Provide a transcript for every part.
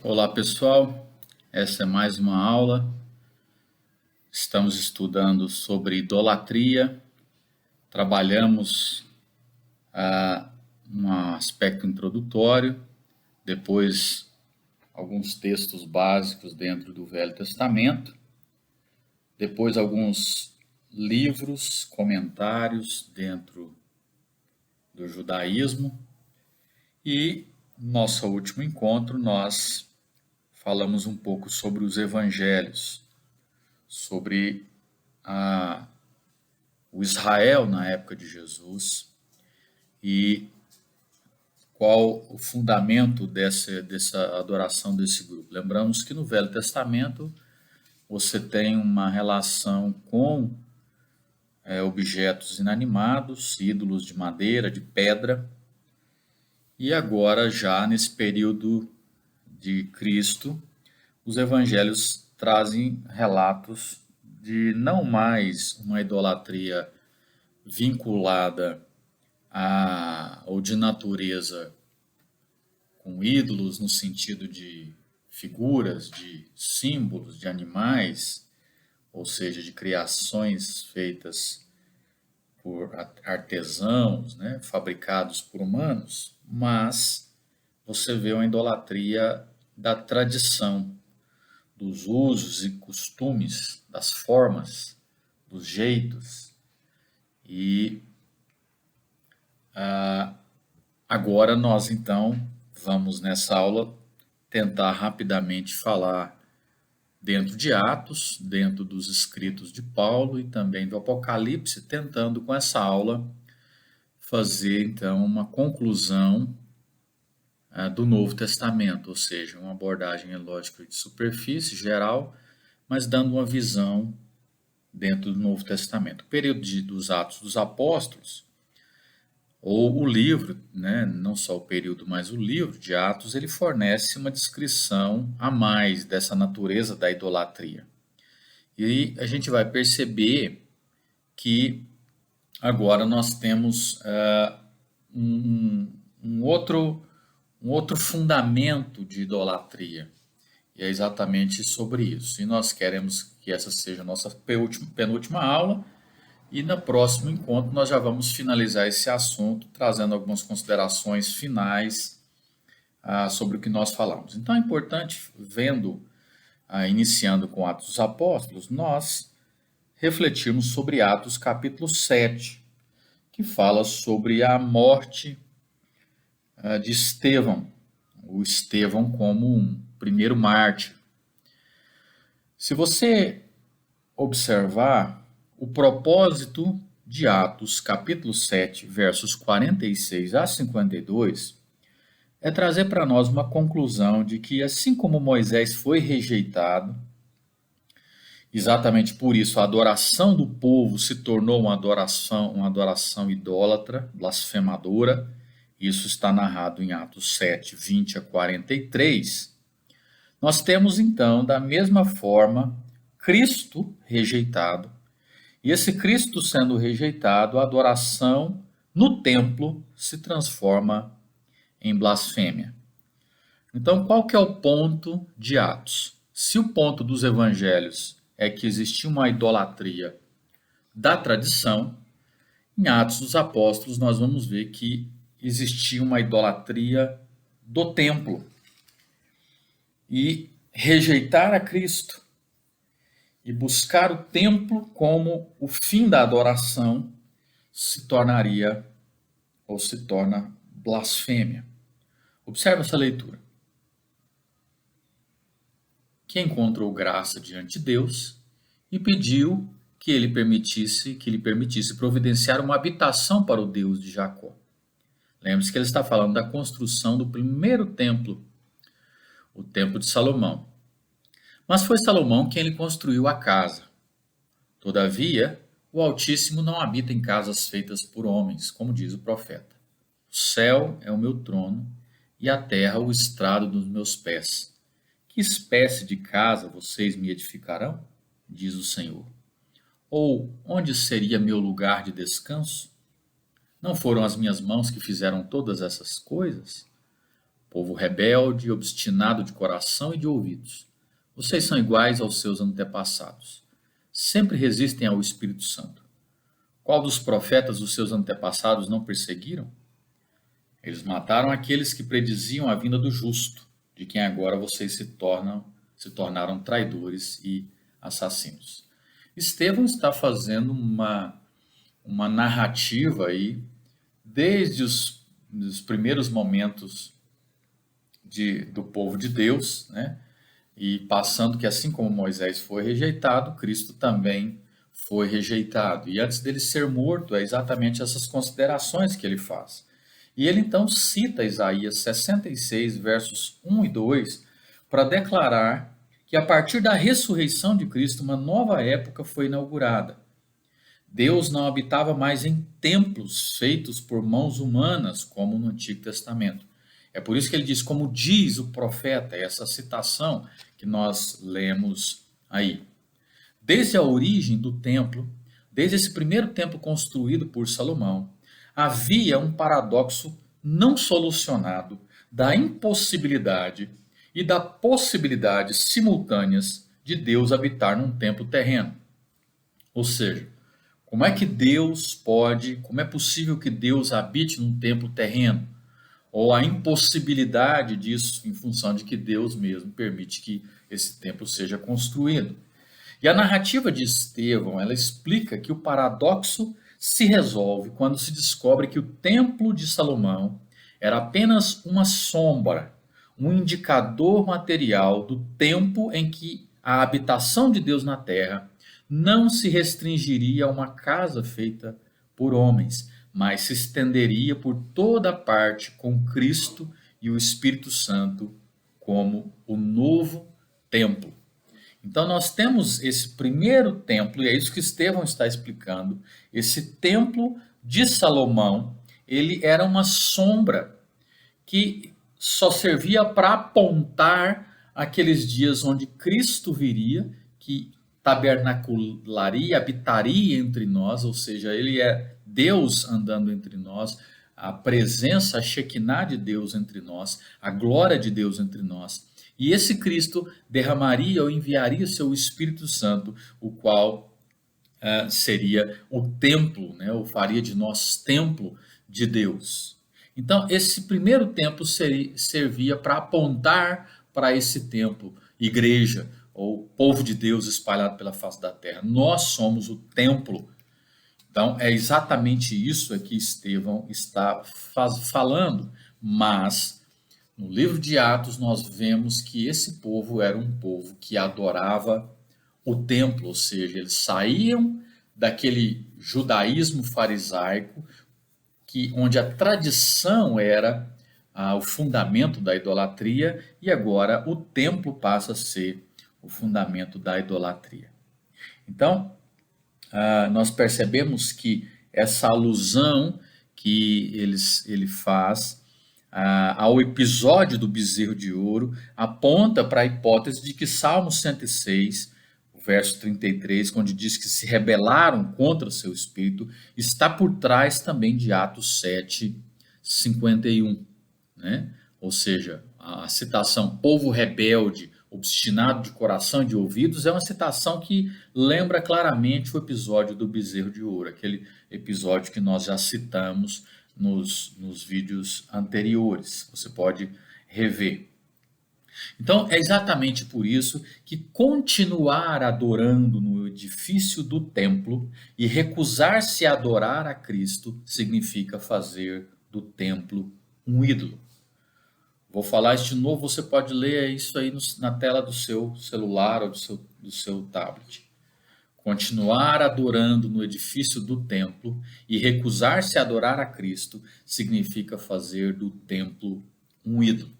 Olá pessoal, essa é mais uma aula. Estamos estudando sobre idolatria. Trabalhamos um aspecto introdutório, depois alguns textos básicos dentro do Velho Testamento, depois alguns livros, comentários dentro do judaísmo e no nosso último encontro nós falamos um pouco sobre os evangelhos, sobre o Israel na época de Jesus e qual o fundamento dessa adoração desse grupo. Lembramos que no Velho Testamento você tem uma relação com objetos inanimados, ídolos de madeira, de pedra, e agora já nesse período de Cristo, os evangelhos trazem relatos de não mais uma idolatria vinculada ou de natureza com ídolos no sentido de figuras, de símbolos, de animais, ou seja, de criações feitas por artesãos, né, fabricados por humanos, mas você vê uma idolatria da tradição, dos usos e costumes, das formas, dos jeitos. E agora nós então vamos nessa aula tentar rapidamente falar dentro de Atos, dentro dos escritos de Paulo e também do Apocalipse, tentando com essa aula fazer então uma conclusão do Novo Testamento, ou seja, uma abordagem lógica de superfície geral, mas dando uma visão dentro do Novo Testamento. O período dos Atos dos Apóstolos, ou o livro, né, não só o período, mas o livro de Atos, ele fornece uma descrição a mais dessa natureza da idolatria. E a gente vai perceber que agora nós temos um outro fundamento de idolatria. E é exatamente sobre isso. E nós queremos que essa seja a nossa penúltima aula. E no próximo encontro nós já vamos finalizar esse assunto, trazendo algumas considerações finais sobre o que nós falamos. Então é importante, iniciando com Atos dos Apóstolos, nós refletirmos sobre Atos capítulo 7, que fala sobre a morte de Estevão, o Estevão como um primeiro mártir. Se você observar o propósito de Atos, capítulo 7, versos 46 a 52, é trazer para nós uma conclusão de que, assim como Moisés foi rejeitado, exatamente por isso a adoração do povo se tornou uma adoração idólatra, blasfemadora. Isso está narrado em Atos 7, 20 a 43. Nós temos então, da mesma forma, Cristo rejeitado. E esse Cristo sendo rejeitado, a adoração no templo se transforma em blasfêmia. Então, qual que é o ponto de Atos? Se o ponto dos evangelhos é que existia uma idolatria da tradição, em Atos dos Apóstolos nós vamos ver que existia uma idolatria do templo. E rejeitar a Cristo e buscar o templo como o fim da adoração se tornaria ou se torna blasfêmia. Observe essa leitura. Que encontrou graça diante de Deus e pediu que lhe permitisse providenciar uma habitação para o Deus de Jacó. Lembre-se que ele está falando da construção do primeiro templo, o templo de Salomão. Mas foi Salomão quem lhe construiu a casa. Todavia, o Altíssimo não habita em casas feitas por homens, como diz o profeta. O céu é o meu trono e a terra o estrado dos meus pés. Que espécie de casa vocês me edificarão? Diz o Senhor. Ou onde seria meu lugar de descanso? Não foram as minhas mãos que fizeram todas essas coisas? povo rebelde, obstinado de coração e de ouvidos. Vocês são iguais aos seus antepassados. Sempre resistem ao Espírito Santo. Qual dos profetas os seus antepassados não perseguiram? Eles mataram aqueles que prediziam a vinda do justo, de quem agora vocês se tornaram traidores e assassinos. Estevão está fazendo uma narrativa aí, desde os primeiros momentos do povo de Deus, né? E passando que assim como Moisés foi rejeitado, Cristo também foi rejeitado. E antes dele ser morto, é exatamente essas considerações que ele faz. E ele então cita Isaías 66, versos 1 e 2, para declarar que a partir da ressurreição de Cristo, uma nova época foi inaugurada. Deus não habitava mais em templos feitos por mãos humanas, como no Antigo Testamento. É por isso que ele diz, como diz o profeta, essa citação que nós lemos aí. Desde a origem do templo, desde esse primeiro templo construído por Salomão, havia um paradoxo não solucionado da impossibilidade e da possibilidade simultâneas de Deus habitar num templo terreno. Ou seja, como é possível que Deus habite num templo terreno? Ou a impossibilidade disso em função de que Deus mesmo permite que esse templo seja construído. E a narrativa de Estevão, ela explica que o paradoxo se resolve quando se descobre que o templo de Salomão era apenas uma sombra, um indicador material do tempo em que a habitação de Deus na terra não se restringiria a uma casa feita por homens, mas se estenderia por toda parte com Cristo e o Espírito Santo como o novo templo. Então nós temos esse primeiro templo, e é isso que Estevão está explicando, esse templo de Salomão, ele era uma sombra que só servia para apontar aqueles dias onde Cristo viria, que tabernacularia, habitaria entre nós, ou seja, ele é Deus andando entre nós, a presença, a Shekinah de Deus entre nós, a glória de Deus entre nós. E esse Cristo derramaria ou enviaria seu Espírito Santo, o qual seria o templo, né? Ou faria de nós templo de Deus. Então, esse primeiro templo servia para apontar para esse templo, igreja, ou povo de Deus espalhado pela face da terra. Nós somos o templo. Então, é exatamente isso que Estevão está falando, mas no livro de Atos nós vemos que esse povo era um povo que adorava o templo, ou seja, eles saíam daquele judaísmo farisaico, onde a tradição era o fundamento da idolatria, e agora o templo passa a ser o fundamento da idolatria. Então, nós percebemos que essa alusão que ele faz ao episódio do bezerro de ouro aponta para a hipótese de que Salmo 106, verso 33, onde diz que se rebelaram contra o seu espírito, está por trás também de Atos 7, 51, né? Ou seja, a citação povo rebelde, obstinado de coração e de ouvidos, é uma citação que lembra claramente o episódio do bezerro de ouro, aquele episódio que nós já citamos nos vídeos anteriores. Você pode rever. Então, é exatamente por isso que continuar adorando no edifício do templo e recusar-se a adorar a Cristo significa fazer do templo um ídolo. Vou falar isso de novo, você pode ler isso aí na tela do seu celular ou do seu tablet. Continuar adorando no edifício do templo e recusar-se a adorar a Cristo significa fazer do templo um ídolo.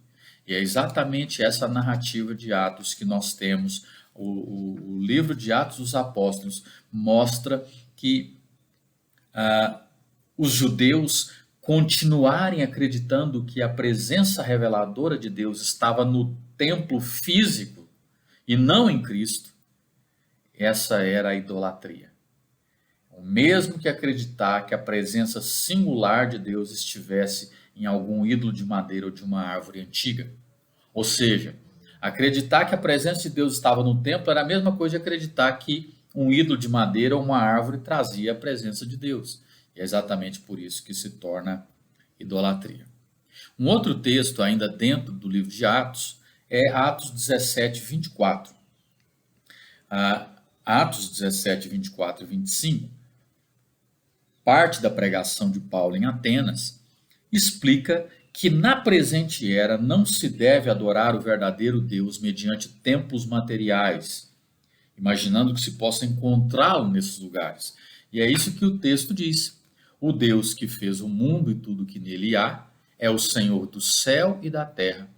E é exatamente essa narrativa de Atos que nós temos. O livro de Atos dos Apóstolos mostra que os judeus continuarem acreditando que a presença reveladora de Deus estava no templo físico e não em Cristo, essa era a idolatria. O mesmo que acreditar que a presença singular de Deus estivesse em algum ídolo de madeira ou de uma árvore antiga. Ou seja, acreditar que a presença de Deus estava no templo era a mesma coisa de acreditar que um ídolo de madeira ou uma árvore trazia a presença de Deus. E é exatamente por isso que se torna idolatria. Um outro texto, ainda dentro do livro de Atos, é Atos 17, 24. Atos 17, 24 e 25, parte da pregação de Paulo em Atenas, explica que na presente era não se deve adorar o verdadeiro Deus mediante templos materiais, imaginando que se possa encontrá-lo nesses lugares. E é isso que o texto diz. O Deus que fez o mundo e tudo que nele há é o Senhor do céu e da terra,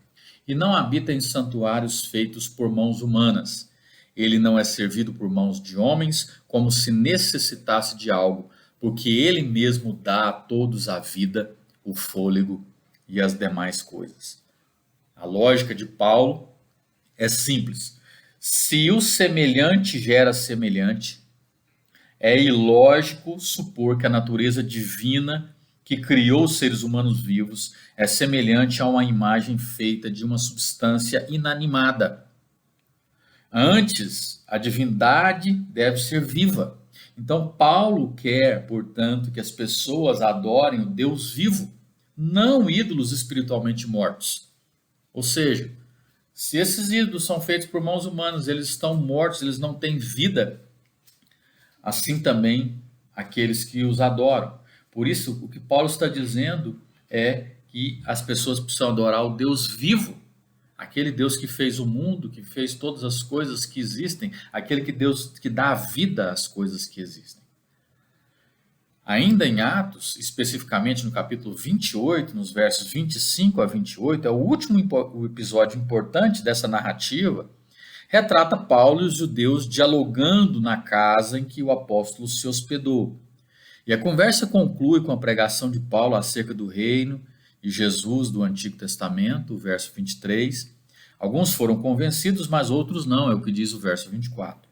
e não habita em santuários feitos por mãos humanas. Ele não é servido por mãos de homens como se necessitasse de algo, porque ele mesmo dá a todos a vida, o fôlego e as demais coisas. A lógica de Paulo é simples. Se o semelhante gera semelhante, é ilógico supor que a natureza divina que criou os seres humanos vivos é semelhante a uma imagem feita de uma substância inanimada. Antes, a divindade deve ser viva. Então, Paulo quer, portanto, que as pessoas adorem o Deus vivo, não ídolos espiritualmente mortos. Ou seja, se esses ídolos são feitos por mãos humanas, eles estão mortos, eles não têm vida, assim também aqueles que os adoram. Por isso, o que Paulo está dizendo é que as pessoas precisam adorar o Deus vivo, aquele Deus que fez o mundo, que fez todas as coisas que existem, aquele que Deus que dá vida às coisas que existem. Ainda em Atos, especificamente no capítulo 28, nos versos 25 a 28, é o último episódio importante dessa narrativa, retrata Paulo e os judeus dialogando na casa em que o apóstolo se hospedou. E a conversa conclui com a pregação de Paulo acerca do reino e Jesus do Antigo Testamento, o verso 23. Alguns foram convencidos, mas outros não, é o que diz o verso 24.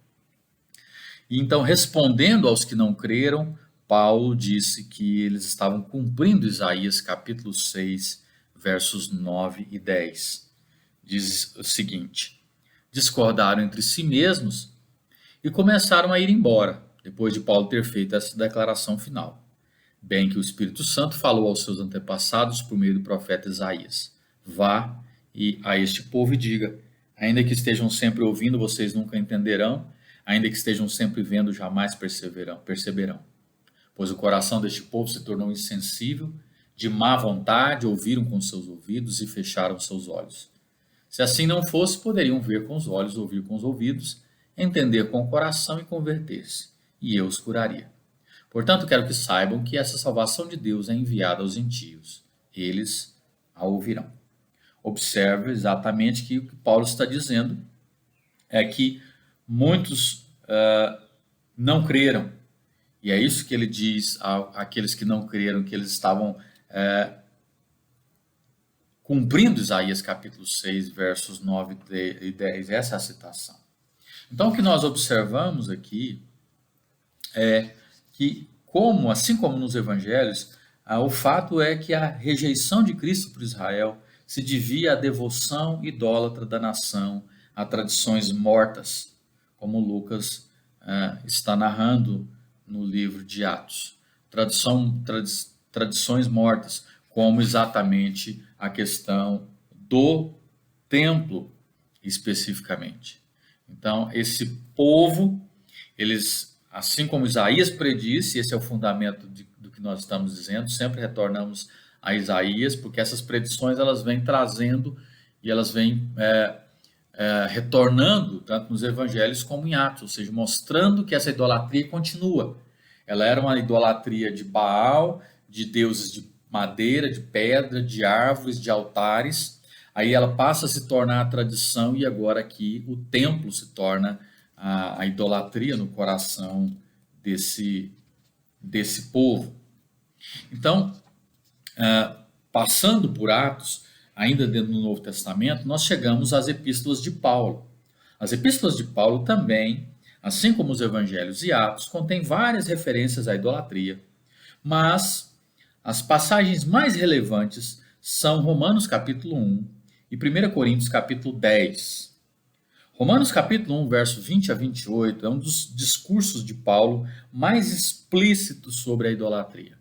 E então, respondendo aos que não creram, Paulo disse que eles estavam cumprindo Isaías capítulo 6, versos 9 e 10. Diz o seguinte: discordaram entre si mesmos e começaram a ir embora, depois de Paulo ter feito essa declaração final. Bem que o Espírito Santo falou aos seus antepassados por meio do profeta Isaías: vá e a este povo e diga: ainda que estejam sempre ouvindo, vocês nunca entenderão, ainda que estejam sempre vendo, jamais perceberão. Pois o coração deste povo se tornou insensível, de má vontade, ouviram com seus ouvidos e fecharam seus olhos. Se assim não fosse, poderiam ver com os olhos, ouvir com os ouvidos, entender com o coração e converter-se, e eu os curaria. Portanto, quero que saibam que essa salvação de Deus é enviada aos gentios. Eles a ouvirão. Observe exatamente que o que Paulo está dizendo é que muitos não creram. E é isso que ele diz àqueles que não creram, que eles estavam cumprindo Isaías capítulo 6, versos 9 e 10. Essa é a citação. Então, o que nós observamos aqui é que, assim como nos evangelhos, o fato é que a rejeição de Cristo por Israel se devia à devoção idólatra da nação, a tradições mortas, como Lucas está narrando no livro de Atos. Tradições mortas, como exatamente a questão do templo, especificamente. Então, esse povo, eles, assim como Isaías predisse, esse é o fundamento do que nós estamos dizendo, sempre retornamos a Isaías, porque essas predições elas vêm trazendo e elas vêm retornando, tanto nos evangelhos como em Atos, ou seja, mostrando que essa idolatria continua. Ela era uma idolatria de Baal, de deuses de madeira, de pedra, de árvores, de altares. Aí ela passa a se tornar a tradição e agora aqui o templo se torna a idolatria no coração desse povo. Então, passando por Atos, ainda dentro do Novo Testamento, nós chegamos às epístolas de Paulo. As epístolas de Paulo também, assim como os evangelhos e Atos, contêm várias referências à idolatria, mas As passagens mais relevantes são Romanos capítulo 1 e 1 Coríntios capítulo 10. Romanos capítulo 1, verso 20 a 28 é um dos discursos de Paulo mais explícitos sobre a idolatria.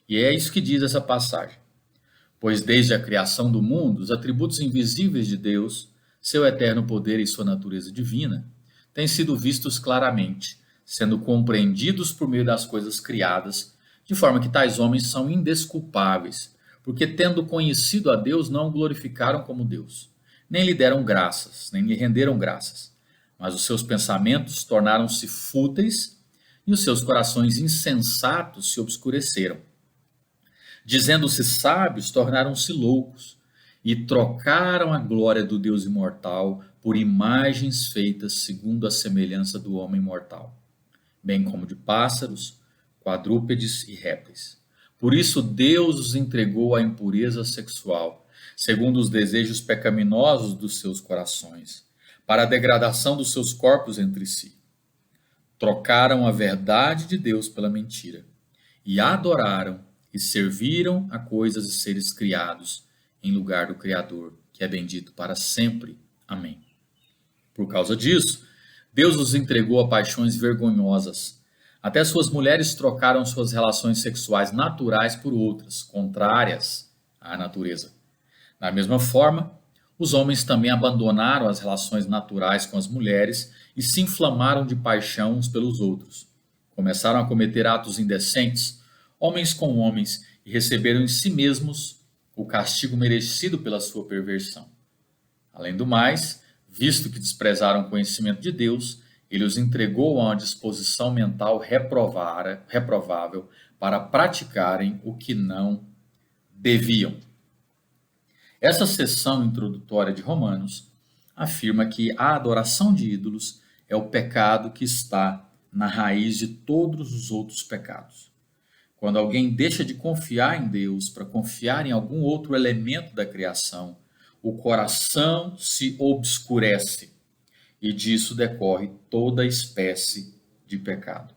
E é isso que diz essa passagem. Pois desde a criação do mundo, os atributos invisíveis de Deus, seu eterno poder e sua natureza divina, têm sido vistos claramente, sendo compreendidos por meio das coisas criadas, de forma que tais homens são indesculpáveis, porque tendo conhecido a Deus, não o glorificaram como Deus, nem lhe deram graças, nem lhe renderam graças, mas os seus pensamentos tornaram-se fúteis e os seus corações insensatos se obscureceram. Dizendo-se sábios, tornaram-se loucos e trocaram a glória do Deus imortal por imagens feitas segundo a semelhança do homem mortal, bem como de pássaros, quadrúpedes e répteis. Por isso Deus os entregou à impureza sexual, segundo os desejos pecaminosos dos seus corações, para a degradação dos seus corpos entre si. Trocaram a verdade de Deus pela mentira e adoraram e serviram a coisas e seres criados em lugar do Criador, que é bendito para sempre. Amém. Por causa disso, Deus os entregou a paixões vergonhosas. Até suas mulheres trocaram suas relações sexuais naturais por outras, contrárias à natureza. Da mesma forma, os homens também abandonaram as relações naturais com as mulheres e se inflamaram de paixão uns pelos outros. Começaram a cometer atos indecentes, homens com homens, e receberam em si mesmos o castigo merecido pela sua perversão. Além do mais, visto que desprezaram o conhecimento de Deus, ele os entregou a uma disposição mental reprovável para praticarem o que não deviam. Essa seção introdutória de Romanos afirma que a adoração de ídolos é o pecado que está na raiz de todos os outros pecados. Quando alguém deixa de confiar em Deus para confiar em algum outro elemento da criação, o coração se obscurece e disso decorre toda espécie de pecado.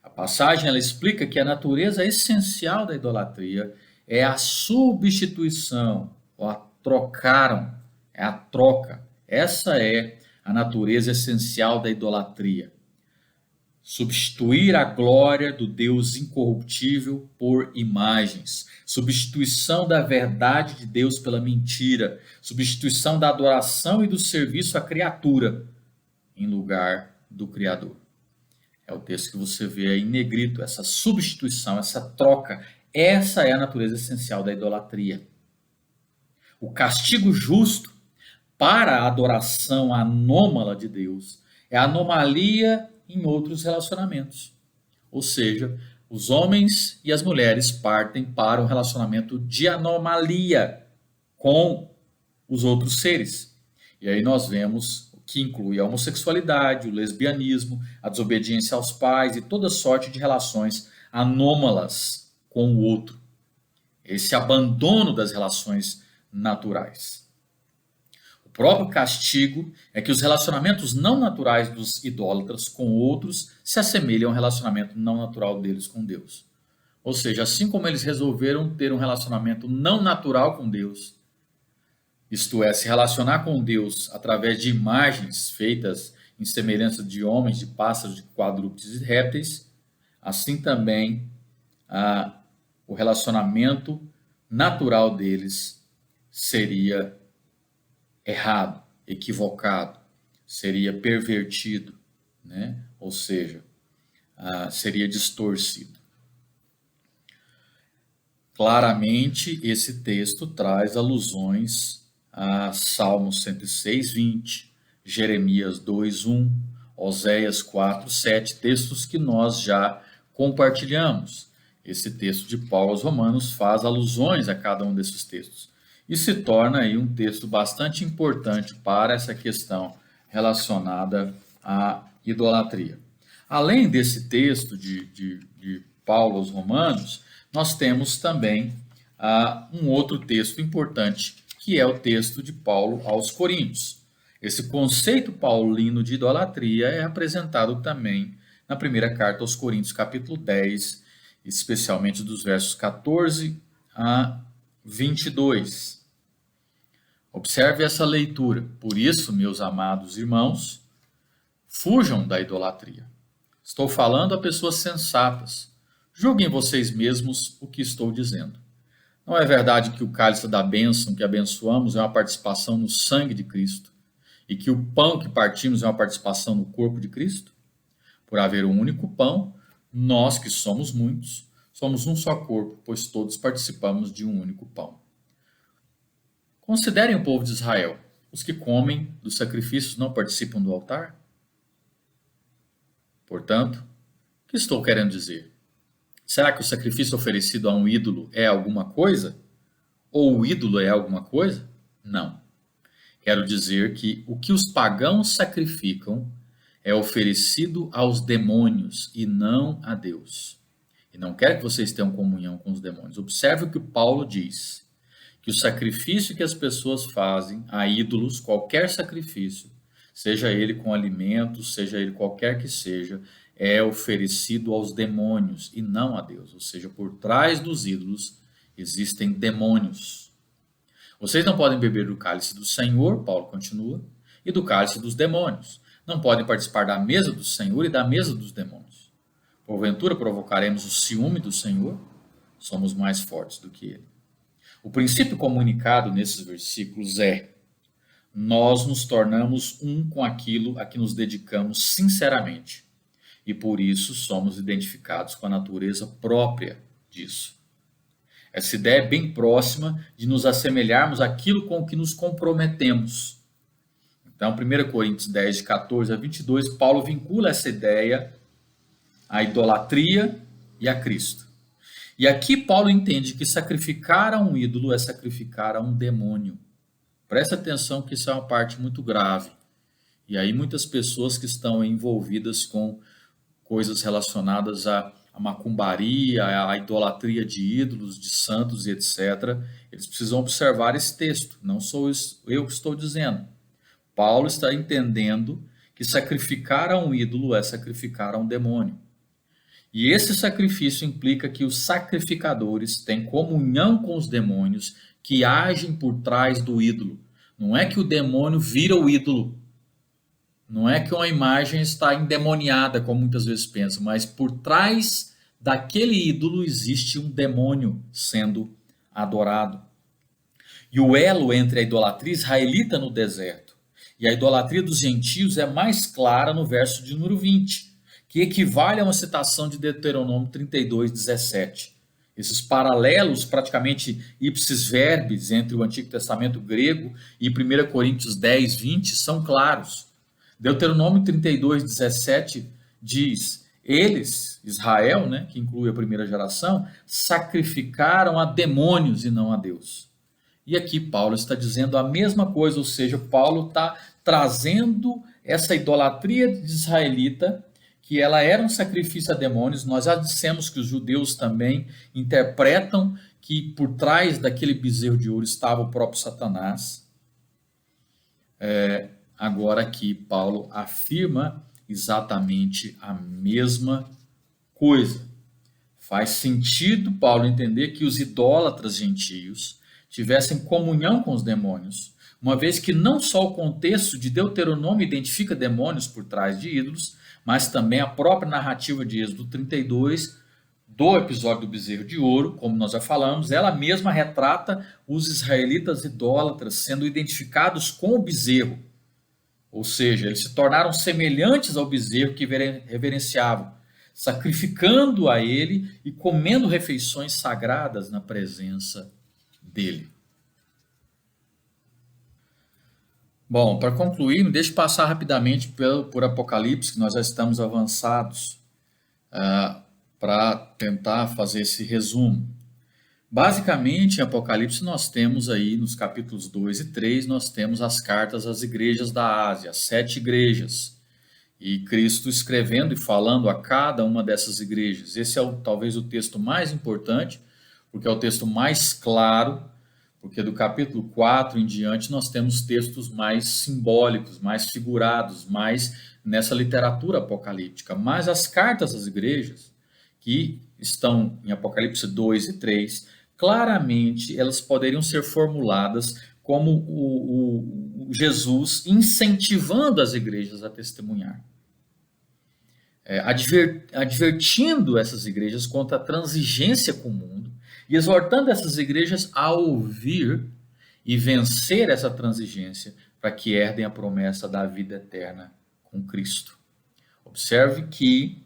A passagem ela explica que a natureza essencial da idolatria é a substituição, ou a trocaram, é a troca. Essa é a natureza essencial da idolatria. Substituir a glória do Deus incorruptível por imagens, substituição da verdade de Deus pela mentira, substituição da adoração e do serviço à criatura em lugar do Criador. É o texto que você vê aí em negrito, essa substituição, essa troca, essa é a natureza essencial da idolatria. O castigo justo para a adoração anômala de Deus é a anomalia em outros relacionamentos. Ou seja, os homens e as mulheres partem para um relacionamento de anomalia com os outros seres. E aí nós vemos que inclui a homossexualidade, o lesbianismo, a desobediência aos pais e toda sorte de relações anômalas com o outro. Esse abandono das relações naturais. O próprio castigo é que os relacionamentos não naturais dos idólatras com outros se assemelham ao relacionamento não natural deles com Deus. Ou seja, assim como eles resolveram ter um relacionamento não natural com Deus, isto é, se relacionar com Deus através de imagens feitas em semelhança de homens, de pássaros, de quadrúpedes e répteis, assim também o relacionamento natural deles seria errado, equivocado, seria pervertido, né? Ou seja, seria distorcido. Claramente, esse texto traz alusões a Salmos 106, 20, Jeremias 2, 1, Oséias 4, 7, textos que nós já compartilhamos. Esse texto de Paulo aos Romanos faz alusões a cada um desses textos e se torna aí um texto bastante importante para essa questão relacionada à idolatria. Além desse texto de Paulo aos Romanos, nós temos também um outro texto importante, que é o texto de Paulo aos Coríntios. Esse conceito paulino de idolatria é apresentado também na primeira carta aos Coríntios, capítulo 10, especialmente dos versos 14 a 22. Observe essa leitura. Por isso, meus amados irmãos, fujam da idolatria. Estou falando a pessoas sensatas. Julguem vocês mesmos o que estou dizendo. Não é verdade que o cálice da bênção que abençoamos é uma participação no sangue de Cristo e que o pão que partimos é uma participação no corpo de Cristo? Por haver um único pão, nós que somos muitos, somos um só corpo, pois todos participamos de um único pão. Considerem o povo de Israel. Os que comem dos sacrifícios não participam do altar? Portanto, o que estou querendo dizer? Será que o sacrifício oferecido a um ídolo é alguma coisa? Ou o ídolo é alguma coisa? Não. Quero dizer que o que os pagãos sacrificam é oferecido aos demônios e não a Deus. E não quero que vocês tenham comunhão com os demônios. Observe o que Paulo diz, que o sacrifício que as pessoas fazem a ídolos, qualquer sacrifício, seja ele com alimentos, seja ele qualquer que seja, é oferecido aos demônios e não a Deus. Ou seja, por trás dos ídolos existem demônios. Vocês não podem beber do cálice do Senhor, Paulo continua, e do cálice dos demônios. Não podem participar da mesa do Senhor e da mesa dos demônios. Porventura provocaremos o ciúme do Senhor? Somos mais fortes do que ele. O princípio comunicado nesses versículos é: nós nos tornamos um com aquilo a que nos dedicamos sinceramente. E por isso somos identificados com a natureza própria disso. Essa ideia é bem próxima de nos assemelharmos àquilo com o que nos comprometemos. Então, 1 Coríntios 10, de 14 a 22, Paulo vincula essa ideia à idolatria e a Cristo. E aqui Paulo entende que sacrificar a um ídolo é sacrificar a um demônio. Presta atenção que isso é uma parte muito grave. E aí muitas pessoas que estão envolvidas com coisas relacionadas à macumbaria, à idolatria de ídolos, de santos e etc., eles precisam observar esse texto. Não sou eu que estou dizendo. Paulo está entendendo que sacrificar a um ídolo é sacrificar a um demônio. E esse sacrifício implica que os sacrificadores têm comunhão com os demônios que agem por trás do ídolo. Não é que o demônio vira o ídolo. Não é que uma imagem está endemoniada, como muitas vezes pensam, mas por trás daquele ídolo existe um demônio sendo adorado. E o elo entre a idolatria israelita no deserto e a idolatria dos gentios é mais clara no verso de número 20, que equivale a uma citação de Deuteronômio 32, 17. Esses paralelos, praticamente ipsis verbis, entre o Antigo Testamento grego e 1 Coríntios 10, 20, são claros. Deuteronômio 32, 17 diz: eles, Israel, né, que inclui a primeira geração, sacrificaram a demônios e não a Deus. E aqui Paulo está dizendo a mesma coisa, ou seja, Paulo está trazendo essa idolatria israelita, que ela era um sacrifício a demônios. Nós já dissemos que os judeus também interpretam que por trás daquele bezerro de ouro estava o próprio Satanás. Agora aqui Paulo afirma exatamente a mesma coisa. Faz sentido Paulo entender que os idólatras gentios tivessem comunhão com os demônios, uma vez que não só o contexto de Deuteronômio identifica demônios por trás de ídolos, mas também a própria narrativa de Êxodo 32, do episódio do bezerro de ouro, como nós já falamos, ela mesma retrata os israelitas idólatras sendo identificados com o bezerro. Ou seja, eles se tornaram semelhantes ao bezerro que reverenciavam, sacrificando a ele e comendo refeições sagradas na presença dele. Bom, para concluir, me deixe passar rapidamente por Apocalipse, que nós já estamos avançados, para tentar fazer esse resumo. Basicamente, em Apocalipse, nós temos aí, nos capítulos 2 e 3, nós temos as cartas às igrejas da Ásia, as 7 igrejas, e Cristo escrevendo e falando a cada uma dessas igrejas. Esse é talvez o texto mais importante, porque é o texto mais claro, porque do capítulo 4 em diante nós temos textos mais simbólicos, mais figurados, mais nessa literatura apocalíptica. Mas as cartas às igrejas, que estão em Apocalipse 2 e 3, claramente elas poderiam ser formuladas como o Jesus incentivando as igrejas a testemunhar, advertindo essas igrejas contra a transigência com o mundo e exortando essas igrejas a ouvir e vencer essa transigência para que herdem a promessa da vida eterna com Cristo. Observe que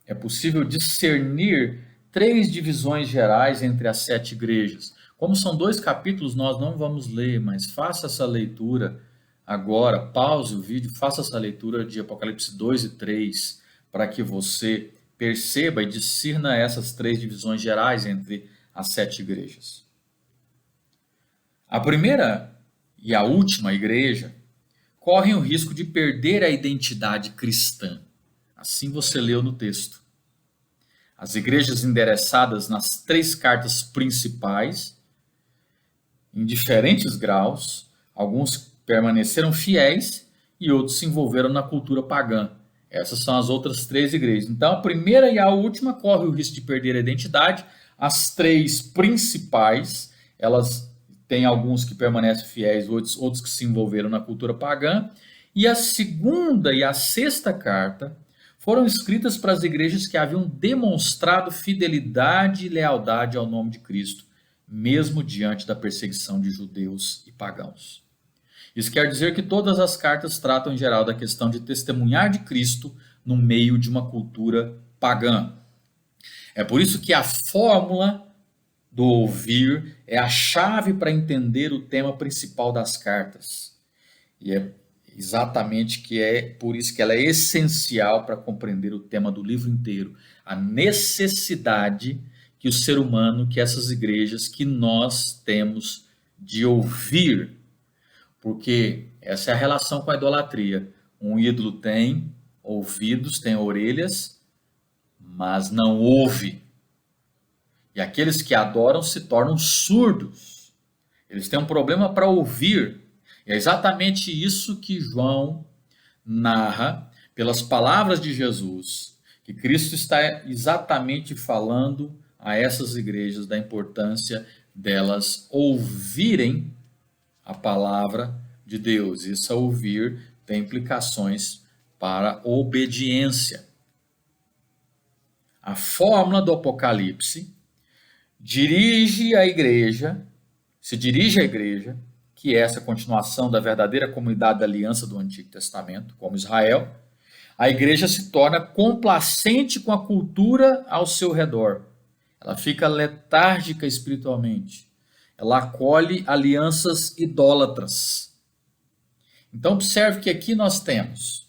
é possível discernir 3 divisões gerais entre as 7 igrejas. Como são 2 capítulos, nós não vamos ler, mas faça essa leitura agora, pause o vídeo, faça essa leitura de Apocalipse 2 e 3, para que você perceba e discirna essas 3 divisões gerais entre as 7 igrejas. A primeira e a última igreja correm o risco de perder a identidade cristã. Assim você leu no texto. As igrejas endereçadas nas 3 cartas principais, em diferentes graus, alguns permaneceram fiéis e outros se envolveram na cultura pagã. Essas são as outras 3 igrejas. Então, a primeira e a última corre o risco de perder a identidade. As 3 principais, elas têm alguns que permanecem fiéis, outros que se envolveram na cultura pagã. E a segunda e a sexta carta foram escritas para as igrejas que haviam demonstrado fidelidade e lealdade ao nome de Cristo, mesmo diante da perseguição de judeus e pagãos. Isso quer dizer que todas as cartas tratam em geral da questão de testemunhar de Cristo no meio de uma cultura pagã. É por isso que a fórmula do ouvir é a chave para entender o tema principal das cartas. E é exatamente por isso que ela é essencial para compreender o tema do livro inteiro. A necessidade que o ser humano, que essas igrejas, que nós temos de ouvir. Porque essa é a relação com a idolatria. Um ídolo tem ouvidos, tem orelhas, mas não ouve. E aqueles que adoram se tornam surdos. Eles têm um problema para ouvir. E é exatamente isso que João narra pelas palavras de Jesus, que Cristo está exatamente falando a essas igrejas da importância delas ouvirem a palavra de Deus. Isso a ouvir tem implicações para obediência. A fórmula do Apocalipse se dirige à igreja, que é essa continuação da verdadeira comunidade da aliança do Antigo Testamento, como Israel. A igreja se torna complacente com a cultura ao seu redor. Ela fica letárgica espiritualmente. Ela acolhe alianças idólatras. Então, observe que aqui nós temos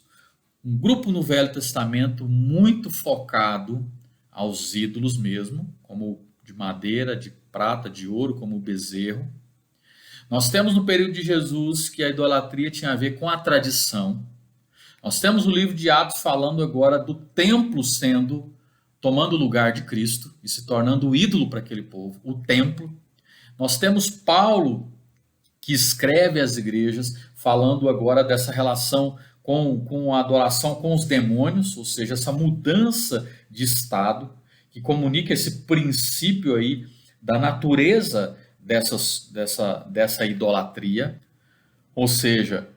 um grupo no Velho Testamento muito focado aos ídolos mesmo, como de madeira, de prata, de ouro, como o bezerro. Nós temos no período de Jesus que a idolatria tinha a ver com a tradição. Nós temos o livro de Atos falando agora do templo tomando o lugar de Cristo e se tornando o ídolo para aquele povo, o templo. Nós temos Paulo, que escreve às igrejas, falando agora dessa relação com a adoração com os demônios, ou seja, essa mudança de estado, que comunica esse princípio aí da natureza dessa idolatria. Ou seja,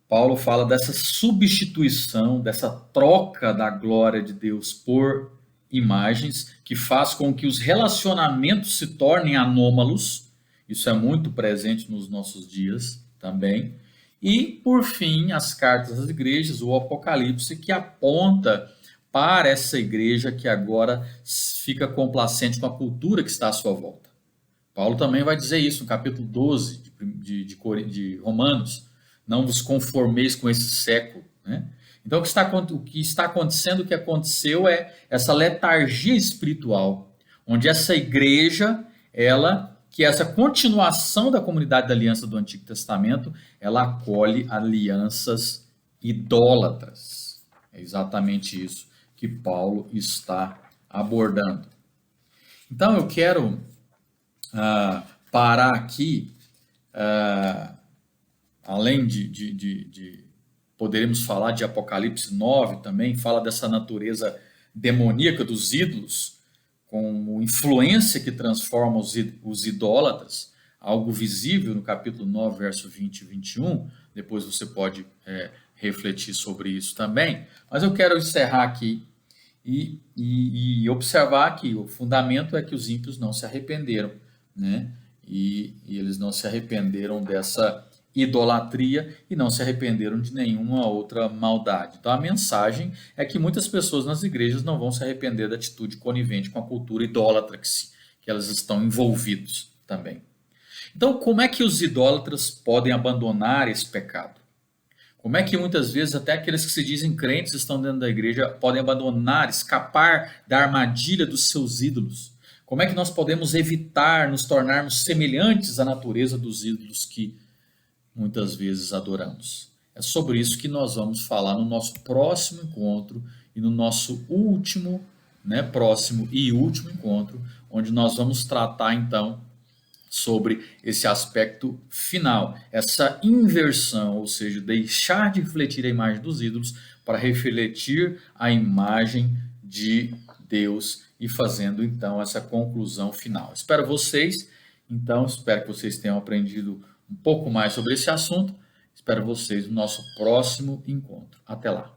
Paulo fala dessa substituição, dessa troca da glória de Deus por imagens, que faz com que os relacionamentos se tornem anômalos. Isso é muito presente nos nossos dias também. E, por fim, as cartas às igrejas, o Apocalipse, que aponta para essa igreja que agora fica complacente com a cultura que está à sua volta. Paulo também vai dizer isso no capítulo 12 de Romanos. Não vos conformeis com esse século. Né? Então, o que está acontecendo, o que aconteceu é essa letargia espiritual, onde essa igreja, que é essa continuação da comunidade da aliança do Antigo Testamento, ela acolhe alianças idólatras. É exatamente isso que Paulo está abordando. Então, eu quero parar aqui, além de poderemos falar de Apocalipse 9 também, fala dessa natureza demoníaca dos ídolos, como influência que transforma os idólatras, algo visível no capítulo 9, verso 20 e 21. Depois você pode refletir sobre isso também. Mas eu quero encerrar aqui e observar que o fundamento é que os ímpios não se arrependeram, né? E eles não se arrependeram dessa idolatria e não se arrependeram de nenhuma outra maldade. Então a mensagem é que muitas pessoas nas igrejas não vão se arrepender da atitude conivente com a cultura idólatra que elas estão envolvidos também. Então, como é que os idólatras podem abandonar esse pecado? Como é que muitas vezes até aqueles que se dizem crentes estão dentro da igreja podem abandonar, escapar da armadilha dos seus ídolos? Como é que nós podemos evitar nos tornarmos semelhantes à natureza dos ídolos que muitas vezes adoramos? É sobre isso que nós vamos falar no nosso próximo encontro e no nosso último, próximo e último encontro, onde nós vamos tratar então sobre esse aspecto final, essa inversão, ou seja, deixar de refletir a imagem dos ídolos para refletir a imagem de Deus e fazendo então essa conclusão final. Espero que vocês tenham aprendido um pouco mais sobre esse assunto. Espero vocês no nosso próximo encontro. Até lá.